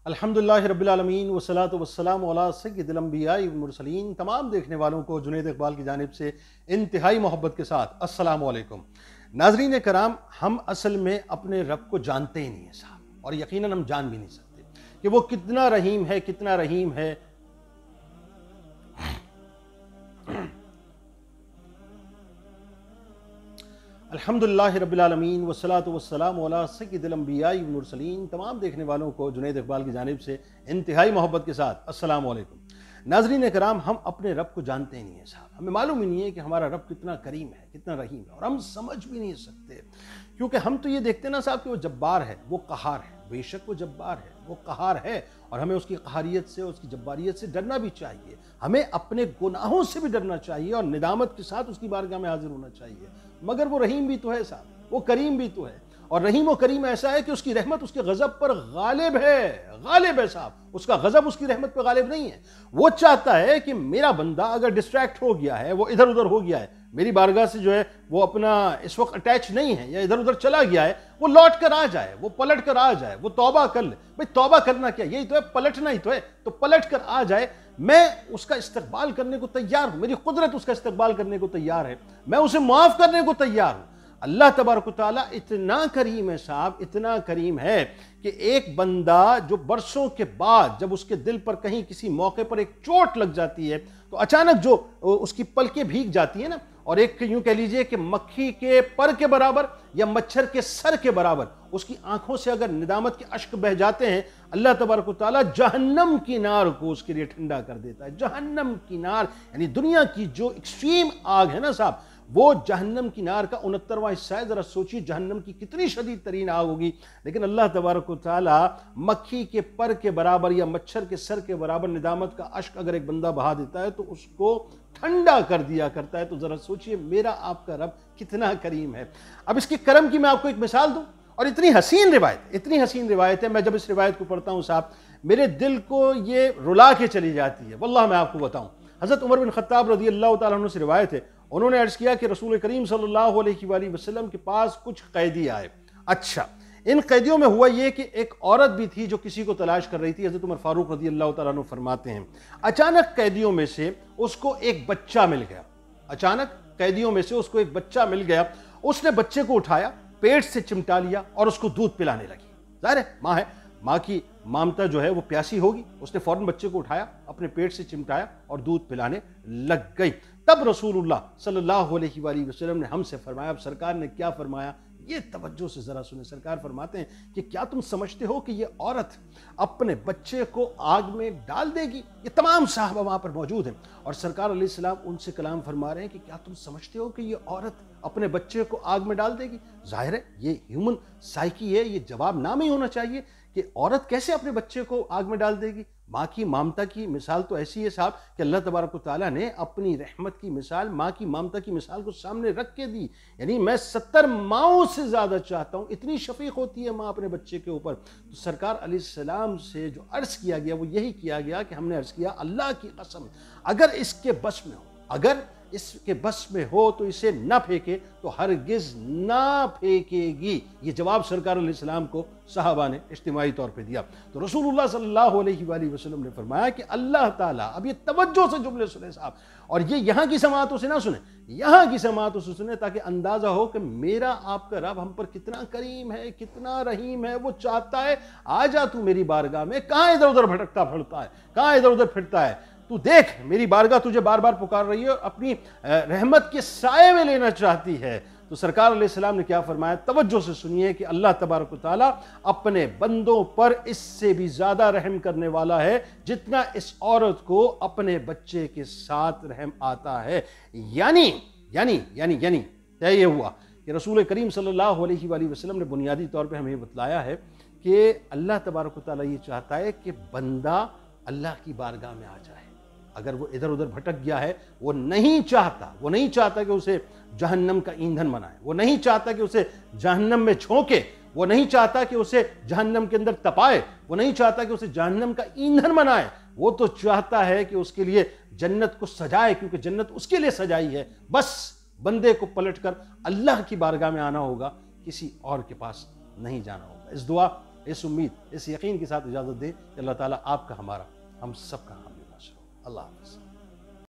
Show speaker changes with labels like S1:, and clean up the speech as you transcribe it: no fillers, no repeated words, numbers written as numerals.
S1: الحمدللہ رب العالمین والصلاۃ والسلام علی سید الانبیاء والمرسلین۔ تمام دیکھنے والوں کو جنید اقبال کی جانب سے انتہائی محبت کے ساتھ السلام علیکم۔ ناظرین کرام، ہم اصل میں اپنے رب کو جانتے ہی نہیں ہیں صاحب، اور یقیناً ہم جان بھی نہیں سکتے کہ وہ کتنا رحیم ہے، کتنا رحیم ہے۔ الحمدللہ رب العالمین والصلاۃ والسلام علی سید الانبیاء والمرسلین۔ تمام دیکھنے والوں کو جنید اقبال کی جانب سے انتہائی محبت کے ساتھ السلام علیکم۔ ناظرین کرام، ہم اپنے رب کو جانتے ہی نہیں ہیں صاحب، ہمیں معلوم ہی نہیں ہے کہ ہمارا رب کتنا کریم ہے، کتنا رحیم ہے، اور ہم سمجھ بھی نہیں سکتے، کیونکہ ہم تو یہ دیکھتے ہیں نا صاحب کہ وہ جبار ہے، وہ قہار ہے۔ بے شک وہ جبار ہے، وہ قہار ہے، اور ہمیں اس کی قہاریت سے، اس کی جباریت سے ڈرنا بھی چاہیے۔ ہمیں اپنے گناہوں سے بھی ڈرنا چاہیے اور ندامت کے ساتھ اس کی بارگاہ میں حاضر ہونا چاہیے۔ مگر وہ رحیم بھی تو ہے صاحب، وہ کریم بھی تو ہے، اور رحیم و کریم ایسا ہے کہ اس کی رحمت اس کے غضب پر غالب ہے صاحب۔ اس کا غضب اس کی رحمت پہ غالب نہیں ہے۔ وہ چاہتا ہے کہ میرا بندہ اگر ڈسٹریکٹ ہو گیا ہے، وہ ادھر ادھر ہو گیا ہے، میری بارگاہ سے جو ہے وہ اپنا اس وقت اٹیچ نہیں ہے، یا ادھر ادھر چلا گیا ہے، وہ لوٹ کر آ جائے، وہ پلٹ کر آ جائے، وہ توبہ کر لے۔ بھئی توبہ کرنا کیا، یہی تو ہے، پلٹنا ہی تو ہے، تو پلٹ کر آ جائے۔ میں اس کا استقبال کرنے کو تیار ہوں، میری قدرت اس کا استقبال کرنے کو تیار ہے، میں اسے معاف کرنے کو تیار ہوں۔ اللہ تبارک و تعالیٰ اتنا کریم ہے صاحب، اتنا کریم ہے کہ ایک بندہ جو برسوں کے بعد جب اس کے دل پر کہیں کسی موقع پر ایک چوٹ لگ جاتی ہے، تو اچانک جو اس کی پلکیں بھیگ جاتی ہیں نا، اور ایک یوں کہہ لیجئے کہ مکھی کے پر کے برابر یا مچھر کے سر کے برابر اس کی آنکھوں سے اگر ندامت کے اشک بہ جاتے ہیں، اللہ تبارک و تعالیٰ جہنم کی نار کو اس کے لیے ٹھنڈا کر دیتا ہے۔ جہنم کی نار یعنی دنیا کی جو ایکسٹریم آگ ہے نا صاحب، وہ جہنم کی نار کا 69واں حصہ ہے۔ ذرا سوچیے جہنم کی کتنی شدید ترین آگ ہوگی، لیکن اللہ تبارک و تعالیٰ مکھی کے پر کے برابر یا مچھر کے سر کے برابر ندامت کا اشک اگر ایک بندہ بہا دیتا ہے تو اس کو ٹھنڈا کر دیا کرتا ہے۔ تو ذرا سوچیے میرا آپ کا رب کتنا کریم ہے۔ اب اس کے کرم کی میں آپ کو ایک مثال دوں، اور اتنی حسین روایت ہے، میں جب اس روایت کو پڑھتا ہوں صاحب میرے دل کو یہ رلا کے چلی جاتی ہے، واللہ میں آپ کو بتاؤں۔ حضرت عمر بن خطاب رضی اللہ تعالیٰ عنہ سے روایت ہے، انہوں نے عرض کیا کہ رسول کریم صلی اللہ علیہ وآلہ وسلم کے پاس کچھ قیدی آئے۔ اچھا، ان قیدیوں میں ہوا یہ کہ ایک عورت بھی تھی جو کسی کو تلاش کر رہی تھی۔ حضرت عمر فاروق رضی اللہ تعالیٰ عنہ فرماتے ہیں اچانک قیدیوں میں سے اس کو ایک بچہ مل گیا۔ اس نے بچے کو اٹھایا، پیٹ سے چمٹا لیا اور اس کو دودھ پلانے لگی۔ ظاہر ہے ماں ہے، ماں کی مامتا جو ہے وہ پیاسی ہوگی، اس نے فوراً بچے کو اٹھایا، اپنے پیٹ سے چمٹایا اور دودھ پلانے لگ گئی۔ تب رسول اللہ صلی اللہ علیہ وآلہ وسلم نے ہم سے فرمایا، اب سرکار نے کیا فرمایا یہ توجہ سے ذرا سنیں۔ سرکار فرماتے ہیں کہ کیا تم سمجھتے ہو کہ یہ عورت اپنے بچے کو آگ میں ڈال دے گی؟ یہ تمام صحابہ وہاں پر موجود ہیں، اور سرکار علیہ السلام ان سے کلام فرما رہے ہیں کہ کیا تم سمجھتے ہو کہ یہ عورت اپنے بچے کو آگ میں ڈال دے گی؟ ظاہر ہے یہ ہیومن سائیکی ہے، یہ جواب نام ہی ہونا چاہیے کہ عورت کیسے اپنے بچے کو آگ میں ڈال دے گی۔ ماں کی مامتا کی مثال تو ایسی ہے صاحب کہ اللہ تبارک و تعالیٰ نے اپنی رحمت کی مثال ماں کی مامتا کی مثال کو سامنے رکھ کے دی۔ یعنی میں 70 ماؤں سے زیادہ چاہتا ہوں، اتنی شفیق ہوتی ہے ماں اپنے بچے کے اوپر۔ تو سرکار علیہ السلام سے جو عرض کیا گیا وہ یہی کیا گیا کہ ہم نے عرض کیا اللہ کی قسم اگر اس کے بس میں ہو تو اسے نہ پھینکے تو ہرگز نہ پھینکے گی۔ یہ جواب سرکار علیہ السلام کو صحابہ نے اجتماعی طور پہ دیا۔ تو رسول اللہ صلی اللہ علیہ وآلہ وسلم نے فرمایا کہ اللہ تعالیٰ، اب یہ توجہ سے جملے سنیں صاحب، اور یہ یہاں کی سماعتوں سے نہ سنیں، یہاں کی سماعتوں سے سنیں تاکہ اندازہ ہو کہ میرا آپ کا رب ہم پر کتنا کریم ہے، کتنا رحیم ہے۔ وہ چاہتا ہے آ جا تو میری بارگاہ میں، کہاں ادھر ادھر بھٹکتا پھرتا ہے، کہاں ادھر ادھر پھرتا ہے، تو دیکھ میری بارگاہ تجھے بار بار پکار رہی ہے اور اپنی رحمت کے سائے میں لینا چاہتی ہے۔ تو سرکار علیہ السلام نے کیا فرمایا، توجہ سے سنیے کہ اللہ تبارک و تعالیٰ اپنے بندوں پر اس سے بھی زیادہ رحم کرنے والا ہے جتنا اس عورت کو اپنے بچے کے ساتھ رحم آتا ہے۔ یعنی طے یہ ہوا کہ رسول کریم صلی اللہ علیہ وآلہ وسلم نے بنیادی طور پہ ہمیں بتلایا ہے کہ اللہ تبارک و تعالیٰ یہ چاہتا ہے کہ بندہ اللہ کی بارگاہ میں آ جائے۔ اگر وہ ادھر ادھر بھٹک گیا ہے، وہ نہیں چاہتا کہ اسے جہنم کا ایندھن بنائے، وہ نہیں چاہتا کہ اسے جہنم میں جھونکے، وہ نہیں چاہتا کہ اسے جہنم کے اندر تپائے، وہ نہیں چاہتا کہ اسے جہنم کا ایندھن بنائے۔ وہ تو چاہتا ہے کہ اس کے لیے جنت کو سجائے، کیونکہ جنت اس کے لیے سجائی ہے۔ بس بندے کو پلٹ کر اللہ کی بارگاہ میں آنا ہوگا، کسی اور کے پاس نہیں جانا ہوگا۔ اس دعا اس امید اس یقین کے ساتھ اجازت دیں کہ اللہ تعالیٰ آپ کا ہمارا ہم سب کا حامی ناصر ہو۔ اللہ حافظ۔